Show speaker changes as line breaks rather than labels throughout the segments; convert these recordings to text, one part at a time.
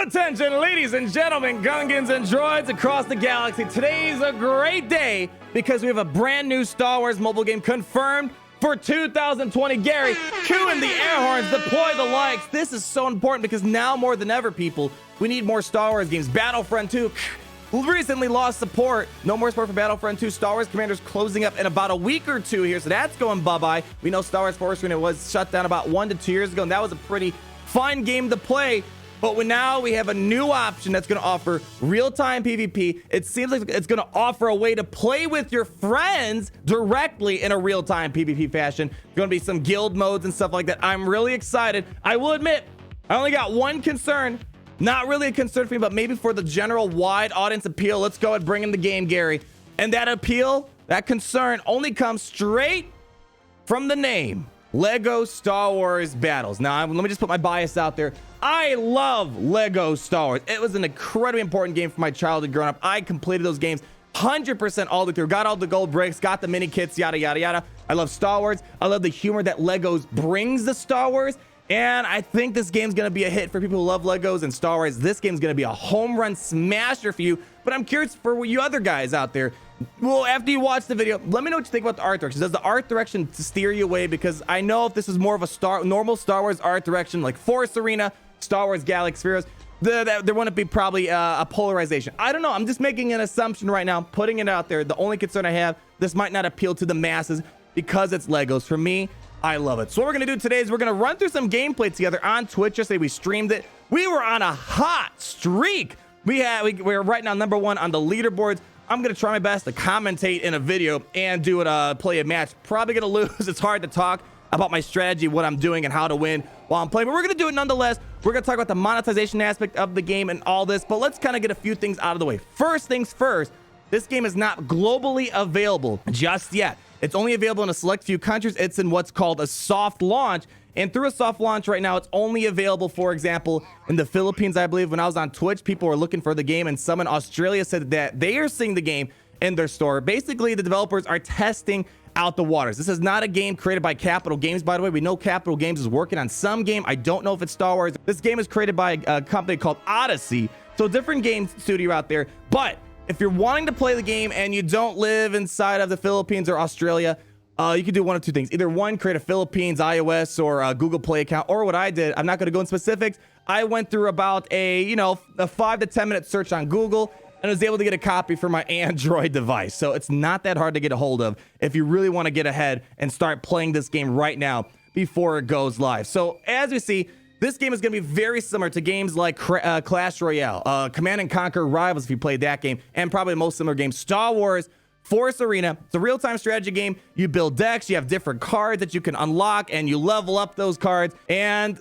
Attention, ladies and gentlemen, Gungans and droids across the galaxy. Today's a great day because we have a brand new Star Wars mobile game confirmed for 2020. Gary, cue in the air horns, deploy the likes. This is so important because now more than ever, people, we need more Star Wars games. Battlefront 2 recently lost support. No more support for Battlefront 2. Star Wars Commander's closing up in about a week or two here, so that's going bye-bye. We know Star Wars Force Arena was shut down about 1 to 2 years ago, and that was a pretty fun game to play. But now we have a new option that's going to offer real-time PvP. It seems like it's going to offer a way to play with your friends directly in a real-time PvP fashion. There's going to be some guild modes and stuff like that. I'm really excited. I will admit, I only got one concern. Not really a concern for me, but maybe for the general wide audience appeal. Let's go and bring in the game, Gary. And that appeal, that concern only comes straight from the name. Lego Star Wars Battles. Now, let me just put my bias out there. I love Lego Star Wars. It was an incredibly important game for my childhood growing up. I completed those games 100% all the way through. Got all the gold bricks, got the mini kits, yada, yada, yada. I love Star Wars. I love the humor that Legos brings to Star Wars. And I think this game's going to be a hit for people who love Legos and Star Wars. This game's going to be a home run smasher for you. But I'm curious for you other guys out there. Well, after you watch the video, let me know what you think about the art direction. Does the art direction steer you away? Because I know if this is more of a normal Star Wars art direction, like Force Arena, Star Wars Galaxy Heroes, there wouldn't be probably a polarization. I don't know. I'm just making an assumption right now, putting it out there. The only concern I have, this might not appeal to the masses because it's Legos. For me, I love it. So what we're going to do today is we're going to run through some gameplay together on Twitch. Yesterday we streamed it. We were on a hot streak. We're right now #1 on the leaderboards. I'm going to try my best to commentate in a video and do it, play a match. Probably going to lose. It's hard to talk about my strategy, what I'm doing, and how to win while I'm playing. But we're going to do it nonetheless. We're going to talk about the monetization aspect of the game and all this. But let's kind of get a few things out of the way. First things first, this game is not globally available just yet. It's only available in a select few countries. It's in what's called a soft launch. And through a soft launch right now, it's only available, for example, in the Philippines, I believe. When I was on Twitch, people were looking for the game, and some in Australia said that they are seeing the game in their store. Basically, the developers are testing out the waters. This is not a game created by Capital Games, by the way. We know Capital Games is working on some game. I don't know if it's Star Wars. This game is created by a company called Odyssey. So different game studio out there. But if you're wanting to play the game and you don't live inside of the Philippines or Australia, you can do one of two things. Either one, create a Philippines iOS or a Google Play account, or what I did, I'm not going to go in specifics. I went through about a 5 to 10 minute search on Google and was able to get a copy for my Android device. So it's not that hard to get a hold of if you really want to get ahead and start playing this game right now before it goes live. So as we see, this game is going to be very similar to games like Clash Royale, Command & Conquer Rivals if you played that game, and probably most similar games. Star Wars Force Arena. It's a real-time strategy game. You build decks, you have different cards that you can unlock, and you level up those cards. And,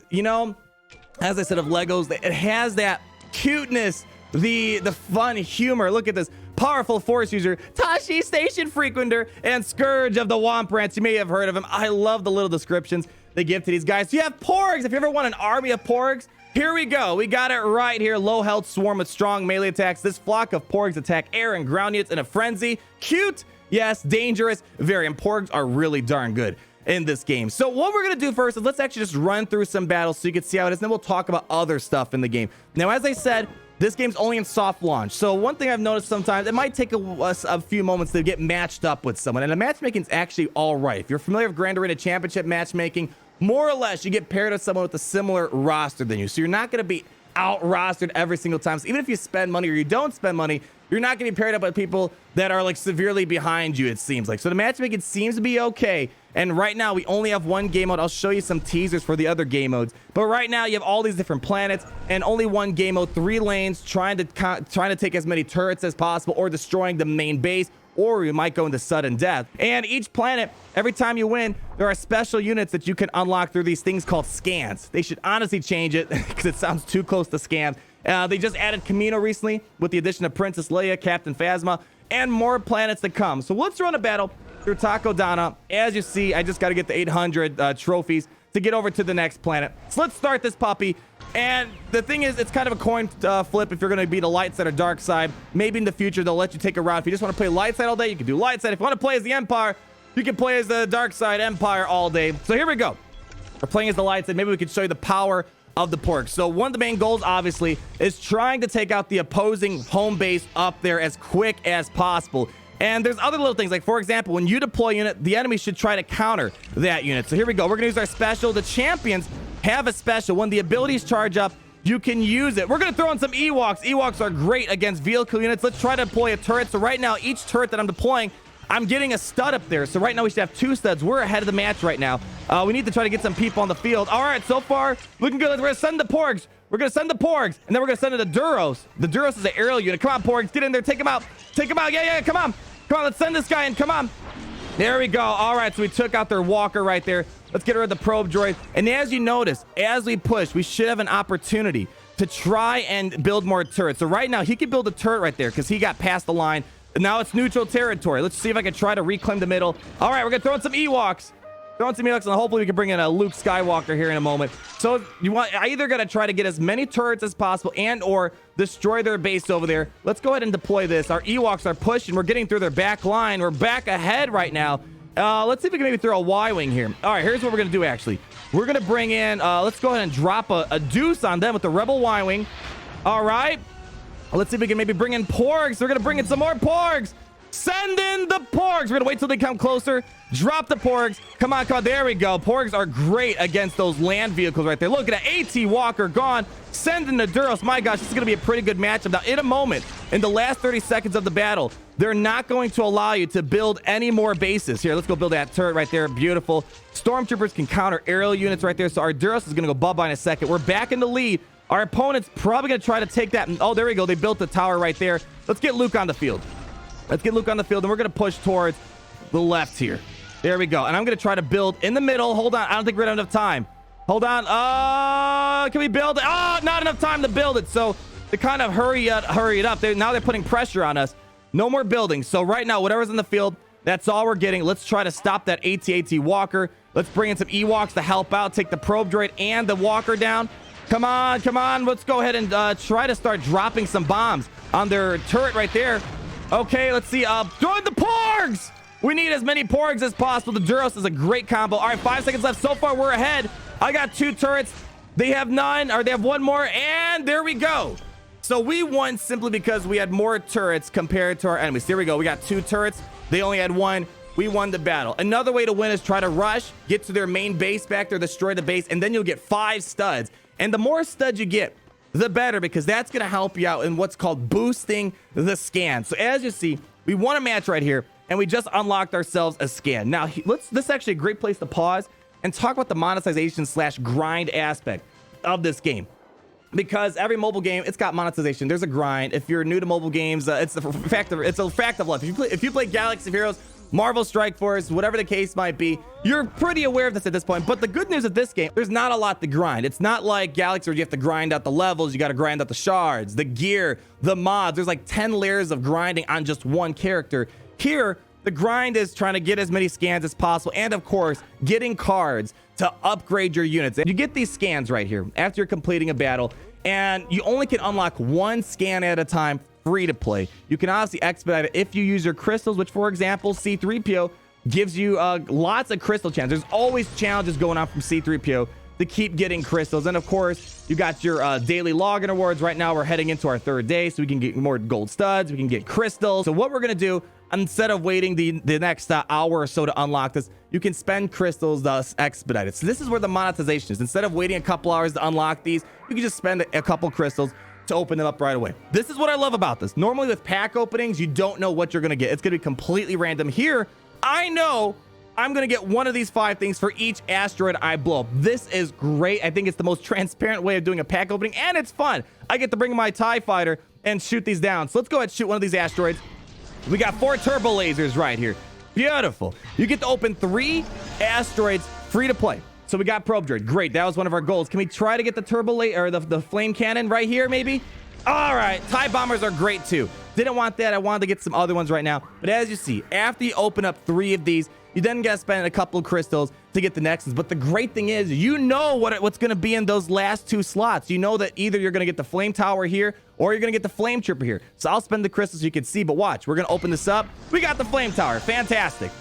as I said of Legos, it has that cuteness, the fun humor. Look at this. Powerful Force user, Tashi Station Frequenter, and Scourge of the Womp Rants. You may have heard of him. I love the little descriptions they give to these guys. So you have Porgs. If you ever want an army of Porgs, here we go. We got it right here. Low health swarm with strong melee attacks. This flock of Porgs attack air and ground units in a frenzy. Cute. Yes, dangerous. Very. And Porgs are really darn good in this game. So what we're going to do first is let's actually just run through some battles so you can see how it is. And then we'll talk about other stuff in the game. Now, as I said, this game's only in soft launch. So one thing I've noticed sometimes, it might take a few moments to get matched up with someone. And the matchmaking is actually all right. If you're familiar with Grand Arena Championship matchmaking, more or less, you get paired with someone with a similar roster than you. So you're not going to be out-rostered every single time. So even if you spend money or you don't spend money, you're not going to be paired up with people that are like severely behind you, it seems like. So the matchmaking seems to be okay. And right now, we only have one game mode. I'll show you some teasers for the other game modes. But right now, you have all these different planets and only one game mode, 3 lanes, trying to take as many turrets as possible or destroying the main base, or you might go into sudden death. And each planet, every time you win, there are special units that you can unlock through these things called scans. They should honestly change it because it sounds too close to scams. They just added Camino recently with the addition of Princess Leia, Captain Phasma, and more planets to come. So let's run a battle through Takodana. As you see, I just got to get the 800 trophies to get over to the next planet. So let's start this puppy. And the thing is, it's kind of a coin flip if you're going to be the light side or dark side. Maybe in the future, they'll let you take a route. If you just want to play light side all day, you can do light side. If you want to play as the Empire, you can play as the dark side Empire all day. So here we go. We're playing as the light side. Maybe we could show you the power of the porgs. So one of the main goals, obviously, is trying to take out the opposing home base up there as quick as possible. And there's other little things, like, for example, when you deploy a unit, the enemy should try to counter that unit. So here we go. We're going to use our special. The champions have a special. When the abilities charge up, you can use it. We're going to throw in some Ewoks. Ewoks are great against vehicle units. Let's try to deploy a turret. So right now, each turret that I'm deploying, I'm getting a stud up there. So right now, we should have 2 studs. We're ahead of the match right now. We need to try to get some people on the field. All right, so far, looking good. We're going to send the porgs. We're going to send the porgs, and then we're going to send in the Duros. The Duros is an aerial unit. Come on, porgs. Get in there. Take him out. Take him out. Yeah, come on. Come on, let's send this guy in. Come on. There we go. All right, so we took out their walker right there. Let's get rid of the probe droid. And as you notice, as we push, we should have an opportunity to try and build more turrets. So right now, he can build a turret right there because he got past the line. And now it's neutral territory. Let's see if I can try to reclaim the middle. All right, we're going to throw in some Ewoks. Throwing some Ewoks, and hopefully we can bring in a Luke Skywalker here in a moment. So I either got to try to get as many turrets as possible and or destroy their base over there. Let's go ahead and deploy this. Our Ewoks are pushing. We're getting through their back line. We're back ahead right now. Let's see if we can maybe throw a Y-Wing here. All right, here's what we're going to do, actually. We're going to bring in, let's go ahead and drop a deuce on them with the Rebel Y-Wing. All right. Let's see if we can maybe bring in porgs. We're going to bring in some more porgs. Send in the porgs. We're going to wait till they come closer. Drop the porgs. Come on, come on. There we go. Porgs are great against those land vehicles right there. Look at that. AT Walker gone. Send in the Duros. My gosh, this is going to be a pretty good matchup. Now, in a moment, in the last 30 seconds of the battle, they're not going to allow you to build any more bases. Here, let's go build that turret right there. Beautiful. Stormtroopers can counter aerial units right there. So our Duros is going to go bye-bye in a second. We're back in the lead. Our opponent's probably going to try to take that. Oh, there we go. They built the tower right there. Let's get Luke on the field. Let's get Luke on the field, and we're going to push towards the left here. There we go. And I'm going to try to build in the middle. Hold on. I don't think we're going to have enough time. Hold on. Can we build it? Oh, not enough time to build it. So to kind of hurry it up. Now they're putting pressure on us. No more building. So right now, whatever's in the field, that's all we're getting. Let's try to stop that AT-AT Walker. Let's bring in some Ewoks to help out. Take the probe droid and the Walker down. Come on, come on. Let's go ahead and try to start dropping some bombs on their turret right there. Okay, let's see. Join the porgs! We need as many porgs as possible. The Duros is a great combo. All right, 5 seconds left. So far, we're ahead. I got 2 turrets. They have none, or they have 1 more, and there we go. So we won simply because we had more turrets compared to our enemies. Here we go. We got 2 turrets. They only had 1. We won the battle. Another way to win is try to rush, get to their main base back there, destroy the base, and then you'll get 5 studs. And the more studs you get, the better, because that's going to help you out in what's called boosting the scan. So as you see, we won a match right here, and we just unlocked ourselves a scan. Now, this is actually a great place to pause and talk about the monetization / grind aspect of this game. Because every mobile game, it's got monetization. There's a grind. If you're new to mobile games, it's a fact of life. If you play Galaxy of Heroes, Marvel Strike Force, whatever the case might be, you're pretty aware of this at this point. But the good news of this game, there's not a lot to grind. It's not like Galaxy where you have to grind out the levels, you got to grind out the shards, the gear, the mods. There's like 10 layers of grinding on just one character. Here, the grind is trying to get as many scans as possible, and of course, getting cards to upgrade your units. And you get these scans right here after you're completing a battle, and you only can unlock 1 scan at a time, free to play. You can obviously expedite it if you use your crystals, which, for example, C3PO gives you lots of crystal challenges. There's always challenges going on from C3PO to keep getting crystals. And of course, you got your daily login rewards. Right now, we're heading into our 3rd day, so we can get more gold studs, we can get crystals. So what we're going to do, instead of waiting the next hour or so to unlock this, you can spend crystals thus expedited. So this is where the monetization is. Instead of waiting a couple hours to unlock these, you can just spend a couple crystals to open them up right away. This is what I love about this. Normally with pack openings, you don't know what you're going to get. It's going to be completely random. Here, I know I'm going to get one of these 5 things for each asteroid I blow up. This is great. I think it's the most transparent way of doing a pack opening, and it's fun. I get to bring my TIE fighter and shoot these down. So let's go ahead and shoot one of these asteroids. We got 4 turbo lasers right here. Beautiful. You get to open 3 asteroids free to play. So we got probe droid. Great. That was one of our goals. Can we try to get the turbo laser or the flame cannon right here, maybe? All right. TIE bombers are great too. Didn't want that. I wanted to get some other ones right now. But as you see, after you open up 3 of these, you then got to spend a couple of crystals to get the next ones. But the great thing is, you know what's going to be in those last 2 slots. You know that either you're going to get the flame tower here or you're going to get the flame trooper here. So I'll spend the crystals so you can see. But watch, we're going to open this up. We got the flame tower. Fantastic.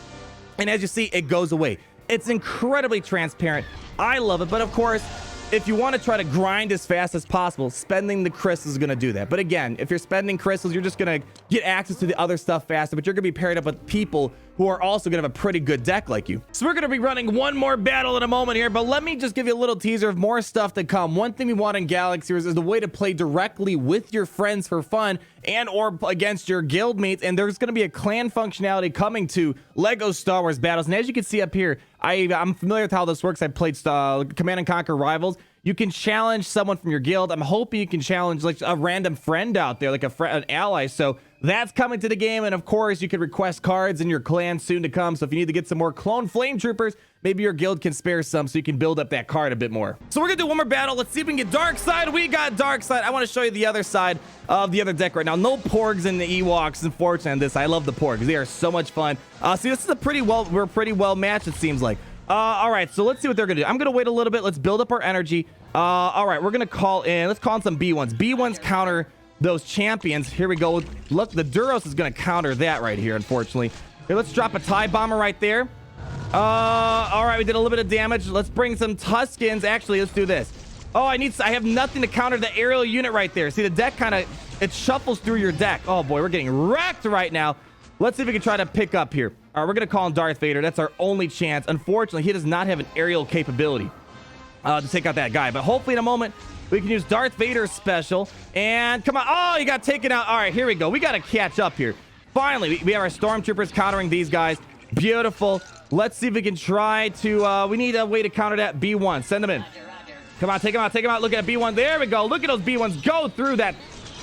And as you see, it goes away. It's incredibly transparent. I love it. But of course, if you want to try to grind as fast as possible, spending the crystals is going to do that. But again, if you're spending crystals, you're just going to get access to the other stuff faster, but you're going to be paired up with people who are also going to have a pretty good deck like you. So we're going to be running one more battle in a moment here, but let me just give you a little teaser of more stuff to come. One thing we want in Galaxy is the way to play directly with your friends for fun and or against your guild mates, and there's going to be a clan functionality coming to LEGO Star Wars Battles. And as you can see up here, I'm familiar with how this works. I played Command & Conquer Rivals. You can challenge someone from your guild. I'm hoping you can challenge like a random friend out there, like an ally. So that's coming to the game. And of course, you can request cards in your clan soon to come. So if you need to get some more clone flame troopers, maybe your guild can spare some so you can build up that card a bit more. So we're gonna do one more battle. Let's see if we can get dark side. We got dark side. I want to show you the other side of the other deck right now. No porgs and the Ewoks, unfortunately, on this. I love the porgs. They are so much fun. See, this is we're pretty well matched, it seems like. All right, so let's see what they're gonna do. I'm gonna wait a little bit. Let's build up our energy. All right, we're gonna call in. Let's call in some B1s. B1s counter those champions. Here we go. Look, the Duros is gonna counter that right here, unfortunately. Here, let's drop a TIE bomber right there. All right, we did a little bit of damage. Let's bring some Tuskens. Actually, let's do this. Oh, I have nothing to counter the aerial unit right there. See, the deck it shuffles through your deck. Oh boy, we're getting wrecked right now. Let's see if we can try to pick up here. All right, we're gonna call in Darth Vader. That's our only chance. Unfortunately, he does not have an aerial capability to take out that guy, but hopefully in a moment we can use Darth Vader's special. And come on. Oh, you got taken out. All right, here we go. We got to catch up here. Finally, we have our stormtroopers countering these guys. Beautiful. Let's see if we can try to we need a way to counter that B1. Send them in. Come on, take them out, take them out. Look at B1. There we go. Look at those B1s go through that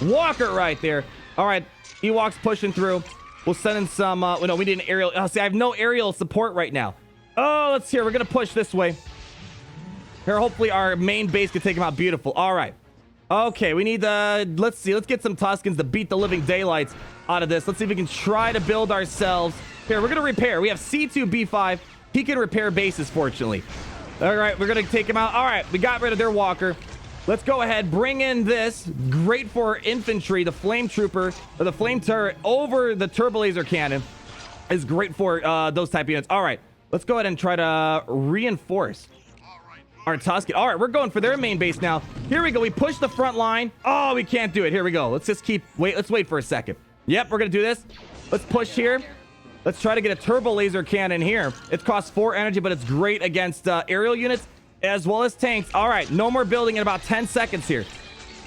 walker right there. All right, Ewoks pushing through. We'll send in some no, we need an aerial. Oh, see, I have no aerial support right now. Oh, let's hear. We're gonna push this way. Here, hopefully our main base can take them out. Beautiful. All right. Okay, we need let's see. Let's get some Tuskens to beat the living daylights out of this. Let's see if we can try to build ourselves. Here, we're gonna repair. We have C2B5. He can repair bases, fortunately. All right, we're gonna take him out. All right, we got rid of their walker. Let's go ahead, bring in this. Great for infantry. The flame trooper, or the flame turret over the turbo laser cannon is great for those type of units. All right, let's go ahead and try to reinforce our Tusken. All right, we're going for their main base now. Here we go. We push the front line. Oh, we can't do it. Here we go. Let's just let's wait for a second. Yep, we're gonna do this. Let's push here. Let's try to get a turbo laser cannon here. It costs 4 energy, but it's great against aerial units as well as tanks. All right, no more building in about 10 seconds here.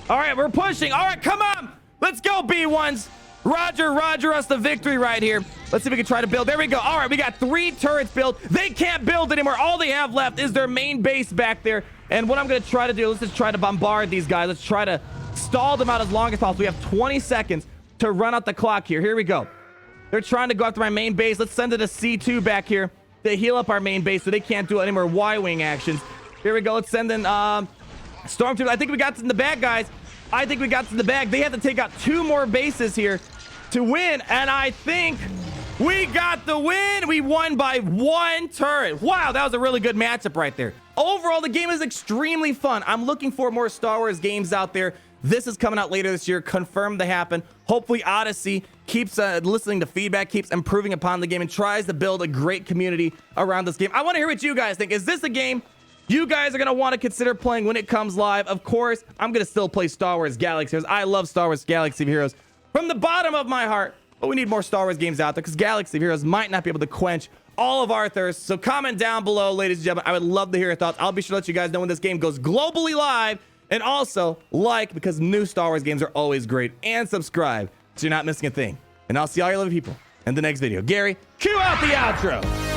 All right, we're pushing. All right, come on. Let's go, B1s. Roger us the victory right here. Let's see if we can try to build. There we go. All right, we got 3 turrets built. They can't build anymore. All they have left is their main base back there. And what I'm going to try to do, let's just try to bombard these guys. Let's try to stall them out as long as possible. We have 20 seconds to run out the clock here. Here we go. They're trying to go after my main base. Let's send it a C2 back here to heal up our main base so they can't do any more Y-wing actions. Here we go. Let's send in Stormtroopers. I think we got this in the bag, guys. I think we got this in the bag. They have to take out 2 more bases here to win, and I think we got the win. We won by 1 turret. Wow, that was a really good matchup right there. Overall, the game is extremely fun. I'm looking for more Star Wars games out there. This is coming out later this year, confirmed to happen. Hopefully Odyssey keeps listening to feedback, keeps improving upon the game, and tries to build a great community around this game. I want to hear what you guys think. Is this a game you guys are going to want to consider playing when it comes live? Of course, I'm going to still play Star Wars Galaxy Heroes. I love Star Wars Galaxy Heroes from the bottom of my heart, but we need more Star Wars games out there because Galaxy Heroes might not be able to quench all of our thirst. So comment down below, ladies and gentlemen. I would love to hear your thoughts. I'll be sure to let you guys know when this game goes globally live. And also, like, because new Star Wars games are always great. And subscribe so you're not missing a thing. And I'll see all your lovely people in the next video. Gary, cue out the outro.